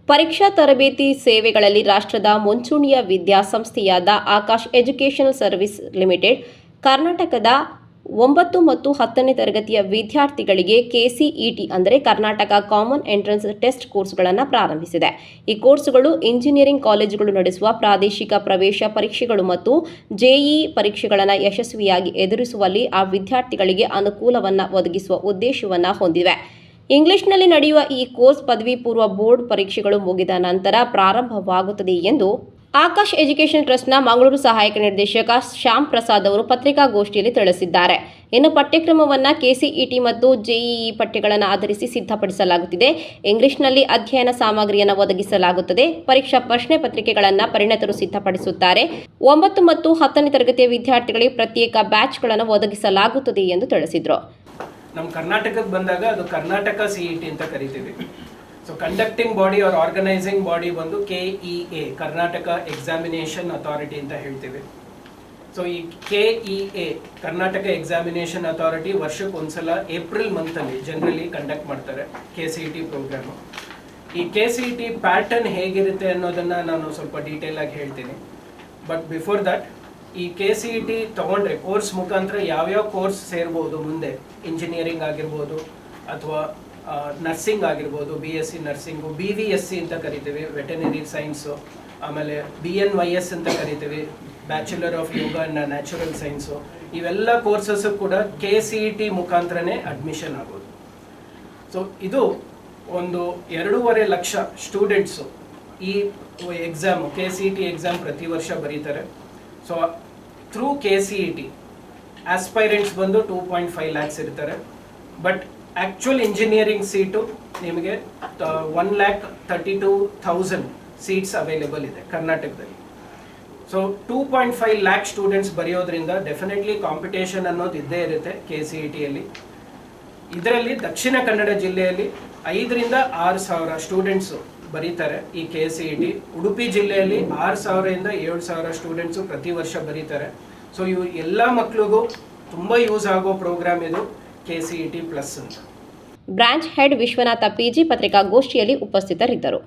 ಪರೀಕ್ಷಾ ತರಬೇತಿ ಸೇವೆಗಳಲ್ಲಿ ರಾಷ್ಟ್ರದ ಮುಂಚೂಣಿಯ ವಿದ್ಯಾಸಂಸ್ಥೆಯಾದ ಆಕಾಶ್ ಎಜುಕೇಷನಲ್ ಸರ್ವಿಸ್ ಲಿಮಿಟೆಡ್ ಕರ್ನಾಟಕದ 9 ಮತ್ತು 10ನೇ ತರಗತಿಯ ವಿದ್ಯಾರ್ಥಿಗಳಿಗೆ ಕೆಸಿಇಟಿ ಅಂದರೆ ಕರ್ನಾಟಕ ಕಾಮನ್ ಎಂಟ್ರೆನ್ಸ್ ಟೆಸ್ಟ್ ಕೋರ್ಸ್ಗಳನ್ನು ಪ್ರಾರಂಭಿಸಿದೆ. ಈ ಕೋರ್ಸ್ಗಳು ಇಂಜಿನಿಯರಿಂಗ್ ಕಾಲೇಜುಗಳು ನಡೆಸುವ ಪ್ರಾದೇಶಿಕ ಪ್ರವೇಶ ಪರೀಕ್ಷೆಗಳು ಮತ್ತು ಜೆಇಇ ಪರೀಕ್ಷೆಗಳನ್ನು ಯಶಸ್ವಿಯಾಗಿ ಎದುರಿಸುವಲ್ಲಿ ಆ ವಿದ್ಯಾರ್ಥಿಗಳಿಗೆ ಅನುಕೂಲವನ್ನು ಒದಗಿಸುವ ಉದ್ದೇಶವನ್ನು ಹೊಂದಿವೆ. ಇಂಗ್ಲಿಷ್ನಲ್ಲಿ ನಡೆಯುವ ಈ ಕೋರ್ಸ್ ಪದವಿ ಪೂರ್ವ ಬೋರ್ಡ್ ಪರೀಕ್ಷೆಗಳು ಮುಗಿದ ನಂತರ ಪ್ರಾರಂಭವಾಗುತ್ತದೆ ಎಂದು ಆಕಾಶ್ ಎಜುಕೇಷನ್ ಟ್ರಸ್ಟ್ನ ಮಂಗಳೂರು ಸಹಾಯಕ ನಿರ್ದೇಶಕ ಶ್ಯಾಮ್ ಪ್ರಸಾದ್ ಅವರು ಪತ್ರಿಕಾಗೋಷ್ಠಿಯಲ್ಲಿ ತಿಳಿಸಿದ್ದಾರೆ. ಇನ್ನು ಪಠ್ಯಕ್ರಮವನ್ನು ಕೆಸಿಇಟಿ ಮತ್ತು ಜೆಇಇ ಪಠ್ಯಗಳನ್ನು ಆಧರಿಸಿ ಸಿದ್ಧಪಡಿಸಲಾಗುತ್ತಿದೆ. ಇಂಗ್ಲಿಷ್ನಲ್ಲಿ ಅಧ್ಯಯನ ಸಾಮಗ್ರಿಯನ್ನು ಒದಗಿಸಲಾಗುತ್ತದೆ. ಪರೀಕ್ಷಾ ಪ್ರಶ್ನೆ ಪತ್ರಿಕೆಗಳನ್ನು ಪರಿಣಿತರು ಸಿದ್ಧಪಡಿಸುತ್ತಾರೆ. 9 ಮತ್ತು 10ನೇ ತರಗತಿಯ ವಿದ್ಯಾರ್ಥಿಗಳಿಗೆ ಪ್ರತ್ಯೇಕ ಬ್ಯಾಚ್ಗಳನ್ನು ಒದಗಿಸಲಾಗುತ್ತದೆ ಎಂದು ತಿಳಿಸಿದರು. ನಮ್ಮ ಕರ್ನಾಟಕಕ್ಕೆ ಬಂದಾಗ ಅದು ಕರ್ನಾಟಕ ಸಿಇಟಿ ಅಂತ ಕರಿತೀವಿ. So conducting body or organising body ಬಂದು ಕೆಇಎ ಕರ್ನಾಟಕ ಎಕ್ಸಾಮಿನೇಷನ್ ಅಥಾರಿಟಿ ಅಂತ ಹೇಳ್ತೀವಿ. ಸೊ ಈ ಕೆಇಎ ಕರ್ನಾಟಕ ಎಕ್ಸಾಮಿನೇಷನ್ ಅಥಾರಿಟಿ ವರ್ಷಕ್ಕೆ ಒಂದ್ಸಲ ಏಪ್ರಿಲ್ ಮಂತಲ್ಲಿ ಜನರಲಿ ಕಂಡಕ್ಟ್ ಮಾಡ್ತಾರೆ ಕೆಸಿಇಟಿ ಪ್ರೋಗ್ರಾಮು. ಈ ಕೆಸಿಇಟಿ ಪ್ಯಾಟರ್ನ್ ಹೇಗಿರುತ್ತೆ ಅನ್ನೋದನ್ನು ನಾನು ಸ್ವಲ್ಪ ಡೀಟೇಲ್ ಆಗಿ ಹೇಳ್ತೀನಿ. ಬಟ್ ಬಿಫೋರ್ ದಟ್ ಈ ಕೆಸಿಇಟಿ ತೊಗೊಂಡ್ರೆ ಕೋರ್ಸ್ ಮುಖಾಂತರ ಯಾವ್ಯಾವ ಕೋರ್ಸ್ ಸೇರ್ಬೋದು ಮುಂದೆ, ಇಂಜಿನಿಯರಿಂಗ್ ಆಗಿರ್ಬೋದು ಅಥವಾ ನರ್ಸಿಂಗ್ ಆಗಿರ್ಬೋದು, BSc ನರ್ಸಿಂಗು, BVSc ಅಂತ ಕರಿತೀವಿ ವೆಟರ್ನರಿ ಸೈನ್ಸು, ಆಮೇಲೆ BNYS ಅಂತ ಕರಿತೀವಿ bachelor of yoga and natural science, ಇವೆಲ್ಲ ಕೋರ್ಸಸ್ಸು ಕೂಡ ಕೆಸಿಇಟಿ ಮುಖಾಂತರನೇ ಅಡ್ಮಿಷನ್ ಆಗೋದು. ಸೊ ಇದು ಒಂದು 2.5 ಲಕ್ಷ ಸ್ಟೂಡೆಂಟ್ಸು ಈ ಎಕ್ಸಾಮು ಕೆಸಿಇಟಿ ಎಕ್ಸಾಮ್ ಪ್ರತಿ ವರ್ಷ ಬರೀತಾರೆ. ಸೊ ಥ್ರೂ ಕೆಸಿಇಟಿ ಆಸ್ಪೈರೆಂಟ್ಸ್ ಬಂದು 2.5 lakhs ಇರ್ತಾರೆ. ಬಟ್ ಆ್ಯಕ್ಚುಯಲ್ ಇಂಜಿನಿಯರಿಂಗ್ ಸೀಟು ನಿಮಗೆ 1,32,000 ಸೀಟ್ಸ್ ಅವೈಲೇಬಲ್ ಇದೆ ಕರ್ನಾಟಕದಲ್ಲಿ. ಸೊ 2.5 lakh ಸ್ಟೂಡೆಂಟ್ಸ್ ಬರೆಯೋದ್ರಿಂದ ಡೆಫಿನೆಟ್ಲಿ ಕಾಂಪಿಟೇಷನ್ ಅನ್ನೋದು ಇದ್ದೇ ಇರುತ್ತೆ ಕೆಸಿಇಟಿಯಲ್ಲಿ. ಇದರಲ್ಲಿ ದಕ್ಷಿಣ ಕನ್ನಡ ಜಿಲ್ಲೆಯಲ್ಲಿ 5,000 to 6,000 ಸ್ಟೂಡೆಂಟ್ಸು ಬರೀತಾರೆ ಈ ಕೆಸಿಇಟಿ. ಉಡುಪಿ ಜಿಲ್ಲೆಯಲ್ಲಿ 6,000 to 7,000 ಸ್ಟೂಡೆಂಟ್ಸು ಪ್ರತಿ ವರ್ಷ ಬರೀತಾರೆ. ಸೊ ಇವು ಎಲ್ಲ ಮಕ್ಕಳಿಗೂ ತುಂಬ ಯೂಸ್ ಆಗೋ ಪ್ರೋಗ್ರಾಮ್ ಇದು ಕೆಸಿಇಟಿ ಪ್ಲಸ್ ಅಂತ. ಬ್ರಾಂಚ್ ಹೆಡ್ ವಿಶ್ವನಾಥ ಪಿಜಿ ಪತ್ರಿಕಾಗೋಷ್ಠಿಯಲ್ಲಿ ಉಪಸ್ಥಿತರಿದ್ದರು.